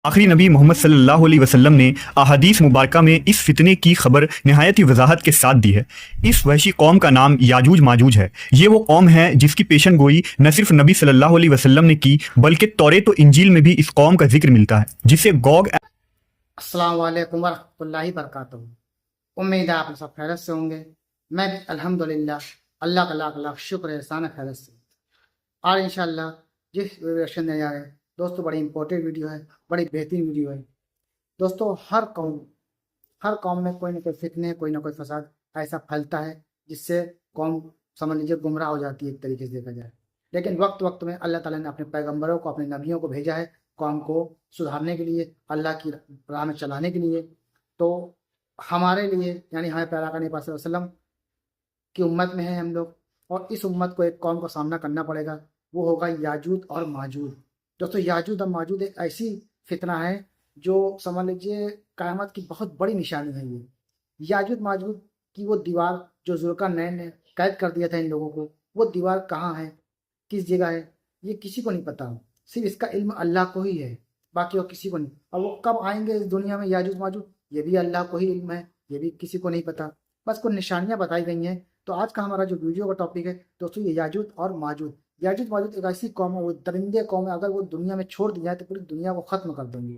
आखिरी नबी मोहम्मद सल्लल्लाहु अलैहि वसल्लम ने अहादीस मुबारका में इस फितने की खबर नहायत ही वजाहत के साथ दी है। इस वहशी कौम का नाम याजूज माजूज है। ये वो कौम है जिसकी पेशन गोई न सिर्फ नबी सल्लल्लाहु अलैहि वसल्लम ने की, बल्कि तौरेत व इंजील में भी इस कौम का जिक्र मिलता है, जिसे गोग। अस्सलाम वालेकुम वरहमतुल्लाहि वबरकातुहू। उम्मीद है आप सब खैरियत से होंगे। मैं अल्हम्दुलिल्लाह अल्लाह का लाख लाख शुक्र एहसान खैरियत से। और इंशाअल्लाह जिस वीडियो में आ रहे हैं दोस्तों, बड़ी इंपॉर्टेंट वीडियो है, बड़ी बेहतरीन वीडियो है दोस्तों। हर कौम में कोई ना कोई फितने, कोई ना कोई फसाद ऐसा फैलता है जिससे कौम समझ लीजिए गुमराह हो जाती है एक तरीके से देखा जाए। लेकिन वक्त वक्त में अल्लाह ताला ने अपने पैगंबरों को, अपने नबियों को भेजा है कौम को सुधारने के लिए, अल्लाह की राह में चलाने के लिए। तो हमारे लिए यानी हमें प्यारा का नबी पाक सल्लल्लाहु अलैहि वसल्लम की उम्मत में है हम लोग, और इस उम्मत को एक कौम का सामना करना पड़ेगा, वो होगा याजूज और माजूज। दोस्तों, याजूज और माजूज एक ऐसी फितना है जो समझ लीजिए क़यामत की बहुत बड़ी निशानी है। ये याजूज माजूज की वो दीवार जो ज़ुल्क़रनैन ने कैद कर दिया था इन लोगों को, वो दीवार कहाँ है, किस जगह है, ये किसी को नहीं पता। सिर्फ इसका इल्म अल्लाह को ही है, बाकी और किसी को नहीं। और वो कब आएंगे इस दुनिया में याजूज माजूज, ये भी अल्लाह को ही इल्म है, ये भी किसी को नहीं पता। बस कुछ निशानियाँ बताई गई हैं। तो आज का हमारा जो वीडियो का टॉपिक है दोस्तों, ये याजूज और माजूज। याजूज माजूज एक ऐसी कौम है, वो दरिंदे कौम है, अगर वो दुनिया में छोड़ दी जाए तो पूरी दुनिया को ख़त्म कर देंगे।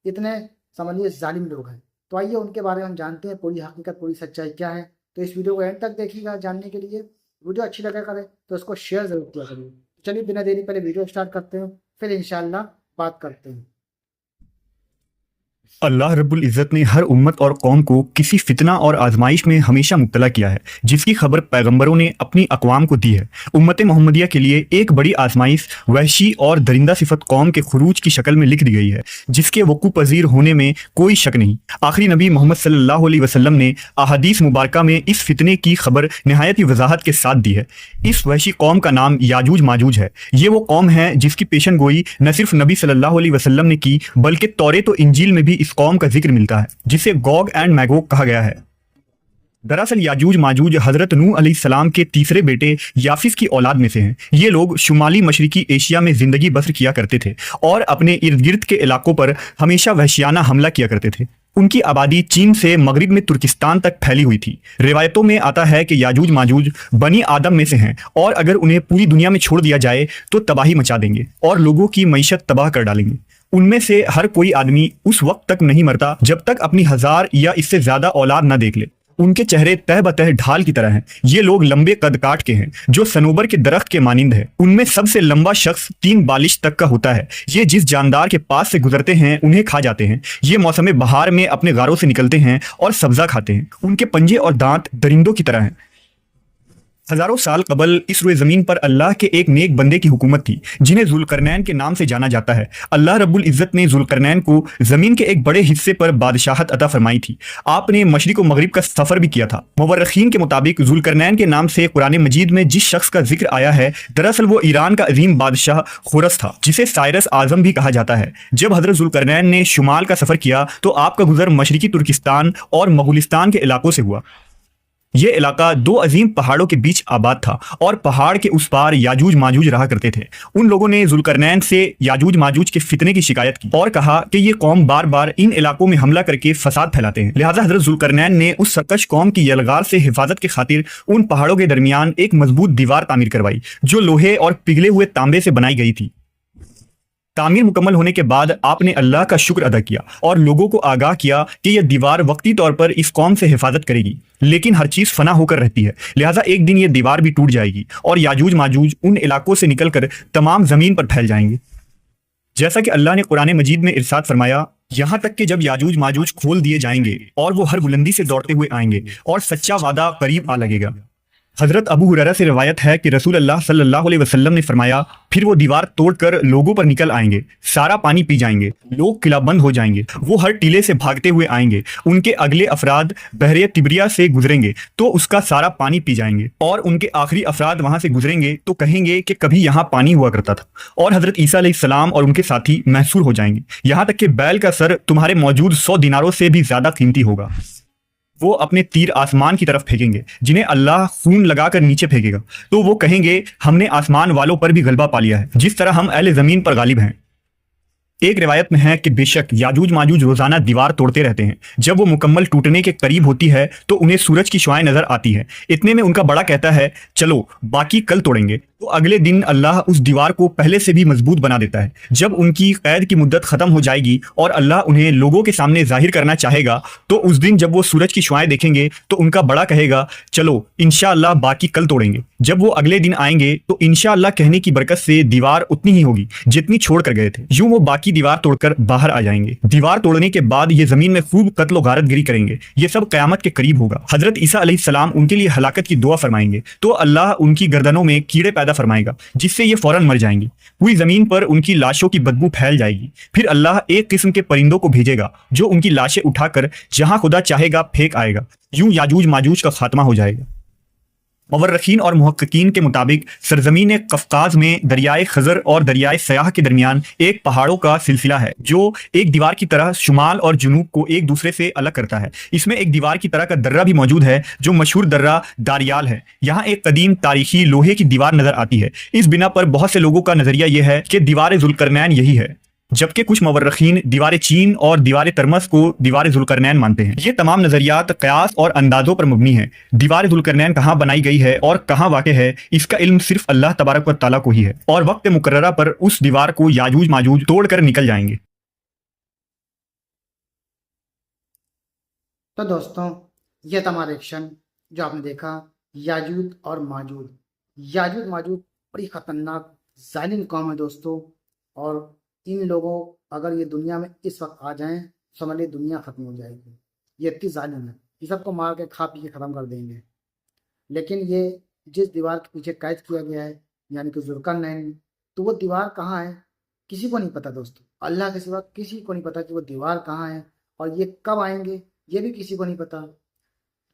इतने समझिए जालिम लोग हैं। तो आइए उनके बारे में हम जानते हैं, पूरी हकीकत, पूरी सच्चाई क्या है। तो इस वीडियो को एंड तक देखिएगा जानने के लिए। वीडियो अच्छी लगा करे तो उसको शेयर ज़रूर किया करिए। चलिए बिना देरी पहले वीडियो स्टार्ट करते हैं, फिर इंशाअल्लाह बात करते हैं। अल्लाह रब्बुल इज़्ज़त ने हर उम्मत और कौम को किसी फितना और आजमाइश में हमेशा मुब्तला किया है, जिसकी खबर पैगंबरों ने अपनी अक़वाम को दी है। उम्मत मोहम्मदिया के लिए एक बड़ी आजमाइश वहशी और दरिंदा सिफत कौम के खुरूज की शक्ल में लिख दी गई है, जिसके वक़ू पज़ीर होने में कोई शक नहीं। आखिरी नबी मोहम्मद सल्लल्लाहु अलैहि वसल्लम ने अहादीस मुबारका में इस फितने की खबर नहायत ही वजाहत के साथ दी है। इस वहशी कौम का नाम याजूज माजूज है। ये वो कौम है जिसकी पेशन गोई न सिर्फ नबी सल्लल्लाहु अलैहि वसल्लम ने की, बल्कि तौरेत व इंजील में भी इस कौम का जिक्र मिलता है, जिसे गोग एंड मैगोग कहा गया है। दरअसल याजूज माजूज हजरत नूह अलैहिस्सलाम के तीसरे बेटे याफिस की औलाद में से हैं। ये लोग शुमाली मशरिकी एशिया में जिंदगी बसर किया करते थे और अपने इर्द गिर्द के इलाकों पर हमेशा वहशियाना हमला किया करते थे। उनकी आबादी चीन से मगरिब में तुर्किस्तान तक फैली हुई थी। रिवायतों में आता है कि याजूज माजूज बनी आदम में से हैं, और अगर उन्हें पूरी दुनिया में छोड़ दिया जाए तो तबाही मचा देंगे और लोगों की मईशत तबाह कर डालेंगे। उनमें से हर कोई आदमी उस वक्त तक नहीं मरता जब तक अपनी 1000 या इससे ज्यादा औलाद न देख ले। उनके चेहरे तह बतह ढाल की तरह हैं। ये लोग लंबे कद काट के हैं, जो सनोबर के दरख्त के मानिंद है। उनमें सबसे लंबा शख्स 3 बालिश तक का होता है। ये जिस जानदार के पास से गुजरते हैं उन्हें खा जाते हैं। ये मौसम बहार में अपने गारों से निकलते हैं और सब्जा खाते हैं। उनके पंजे और दांत दरिंदों की तरह हैं। हजारों साल कबल इस रुए ज़मीन पर अल्लाह के एक नेक बंदे की हुकूमत थी, जिन्हें ज़ुल्करनैन के नाम से जाना जाता है। अल्लाह रब्बुल इज़्ज़त ने ज़ुल्करनैन को ज़मीन के एक बड़े हिस्से पर बादशाहत अता फरमाई थी। आपने मशरिक़ व मगरिब का सफ़र भी किया था। मुवर्रिखीन के मुताबिक ज़ुल्करनैन के नाम से कुरान मजीद में जिस शख्स का जिक्र आया है, दरअसल वो ईरान का अजीम बादशाह खुरस था, जिसे साइरस आज़म भी कहा जाता है। जब हज़रत ज़ुल्करनैन ने शुमाल का सफ़र किया तो आपका गुजर मशरिकी तुर्किस्तान और मुग़लिस्तान के इलाकों से हुआ। ये इलाका 2 अजीम पहाड़ों के बीच आबाद था, और पहाड़ के उस पार याजूज माजूज रहा करते थे। उन लोगों ने ज़ुल्करनैन से याजूज माजूज के फितने की शिकायत की और कहा कि ये कौम बार बार इन इलाकों में हमला करके फसाद फैलाते हैं। लिहाजा हज़रत ज़ुल्करनैन ने उस सरकश कौम की यलगार से हिफाजत के खातिर उन पहाड़ों के दरमियान एक मजबूत दीवार तामीर करवाई, जो लोहे और पिघले हुए तांबे से बनाई गई थी। तामीर मुकम्मल होने के बाद आपने अल्लाह का शुक्र अदा किया और लोगों को आगाह किया कि यह दीवार वक्ती तौर पर इस कौम से हिफाजत करेगी, लेकिन हर चीज़ फना होकर रहती है। लिहाजा एक दिन यह दीवार भी टूट जाएगी और याजूज माजूज उन इलाकों से निकलकर तमाम ज़मीन पर फैल जाएंगे। जैसा कि अल्लाह ने कुरान मजीद में इरशाद फरमाया, यहाँ तक कि जब याजूज माजूज खोल दिए जाएंगे और वो हर बुलंदी से दौड़ते हुए आएंगे और सच्चा वादा करीब आ लगेगा। हज़रत अबू हुरैरा से रिवायत है कि रसूल अल्लाह सल्लल्लाहु अलैहि वसल्लम ने फरमाया, फिर वो दीवार तोड़कर लोगों पर निकल आएंगे, सारा पानी पी जाएंगे, लोग किलाबंद हो जाएंगे, वो हर टीले से भागते हुए आएंगे, उनके अगले अफराद बहरे तिब्रिया से गुजरेंगे तो उसका सारा पानी पी जाएंगे, और उनके आखिरी अफराद वहां से गुजरेंगे तो कहेंगे कि कभी यहाँ पानी हुआ करता था, और हज़रत ईसा अलैहिस्सलाम और उनके साथी महसूर हो जाएंगे, यहाँ तक कि बैल का सर तुम्हारे मौजूद 100 दिनारों से भी ज्यादा कीमती होगा। वो अपने तीर आसमान की तरफ फेंकेंगे, जिन्हें अल्लाह खून लगाकर नीचे फेंकेगा, तो वो कहेंगे हमने आसमान वालों पर भी गलबा पा लिया है, जिस तरह हम अहले ज़मीन पर गालिब हैं। ایک روایت میں ہے کہ بے شک یاجوج ماجوج روزانہ دیوار توڑتے رہتے ہیں. جب وہ مکمل ٹوٹنے کے قریب ہوتی ہے تو انہیں سورج کی شعاعیں نظر آتی ہے. اتنے میں ان کا بڑا کہتا ہے چلو باقی کل توڑیں گے. تو اگلے دن اللہ اس دیوار کو پہلے سے بھی مضبوط بنا دیتا ہے. جب ان کی قید کی مدت ختم ہو جائے گی اور اللہ انہیں لوگوں کے سامنے ظاہر کرنا چاہے گا تو اس دن جب وہ سورج کی شعاعیں دیکھیں گے تو ان کا بڑا کہے گا چلو انشاءاللہ باقی کل توڑیں گے. جب وہ اگلے دن آئیں گے تو انشاءاللہ کہنے کی برکت سے دیوار اتنی ہی ہوگی جتنی چھوڑ کر گئے تھے. یوں وہ باقی دیوار توڑ کر باہر آ جائیں گے. دیوار توڑنے کے بعد یہ زمین میں خوب قتل و غارت گری کریں گے. یہ سب قیامت کے قریب ہوگا. حضرت عیسیٰ علیہ السلام ان کے لیے ہلاکت کی دعا فرمائیں گے تو اللہ ان کی گردنوں میں کیڑے پیدا فرمائے گا جس سے یہ فوراً مر جائیں گی. پوری زمین پر ان کی لاشوں کی بدبو پھیل جائے گی. پھر اللہ ایک قسم کے پرندوں کو بھیجے گا جو ان کی لاشیں اٹھا کر جہاں خدا چاہے گا پھینک آئے گا. یوں یاجوج ماجوج کا خاتمہ ہو جائے گا. مورخین اور محققین کے مطابق سرزمین قفقاز میں دریائے خزر اور دریائے سیاح کے درمیان ایک پہاڑوں کا سلسلہ ہے جو ایک دیوار کی طرح شمال اور جنوب کو ایک دوسرے سے الگ کرتا ہے. اس میں ایک دیوار کی طرح کا درہ بھی موجود ہے جو مشہور درہ داریال ہے. یہاں ایک قدیم تاریخی لوہے کی دیوار نظر آتی ہے. اس بنا پر بہت سے لوگوں کا نظریہ یہ ہے کہ دیوار ذوالقرنین یہی ہے، جبکہ کچھ مورخین دیوار چین اور دیوار ترمس کو دیوار ذوالقرنین مانتے ہیں. یہ تمام نظریات قیاس اور اندازوں پر مبنی ہیں. دیوار ذوالقرنین کہاں بنائی گئی ہے اور کہاں واقع ہے اس کا علم صرف اللہ تبارک و تعالیٰ کو ہی ہے، اور وقت مقررہ پر اس دیوار کو یاجوج ماجوج توڑ کر نکل جائیں گے. تو دوستوں یہ تھا ہمارا ایکشن جو آپ نے دیکھا، یاجوج اور ماجوج. یاجوج ماجوج بڑی خطرناک ظالم قوم ہے دوستوں، اور ان لوگوں اگر یہ دنیا میں اس وقت آ جائیں سمجھ لیے دنیا ختم ہو جائے گی. یہ اتنی ظالم ہے، یہ سب کو مار کے کھا پی کے ختم کر دیں گے. لیکن یہ جس دیوار کے پیچھے قید کیا گیا ہے یعنی کہ ذوالقرنین، تو وہ دیوار کہاں ہے کسی کو نہیں پتا دوستوں. اللہ کے سوا کسی کو نہیں پتا کہ وہ دیوار کہاں ہے اور یہ کب آئیں گے یہ بھی کسی کو نہیں پتا.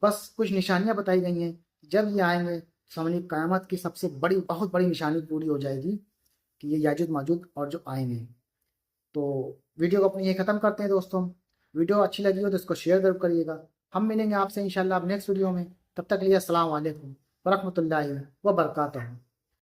بس کچھ نشانیاں بتائی گئی ہیں. جب یہ آئیں گے سمجھیے قیامت کی سب سے بڑی بہت بڑی نشانی پوری ہو جائے گی کہ یہ یاجوج ماجوج اور جو آئیں گے. تو ویڈیو کو اپنی یہ ختم کرتے ہیں دوستوں. ویڈیو اچھی لگی ہو تو اس کو شیئر ضرور کریے گا. ہم ملیں گے آپ سے انشاءاللہ اب نیکسٹ ویڈیو میں. تب تک لیے السلام علیکم ورحمۃ اللہ وبرکاتہ.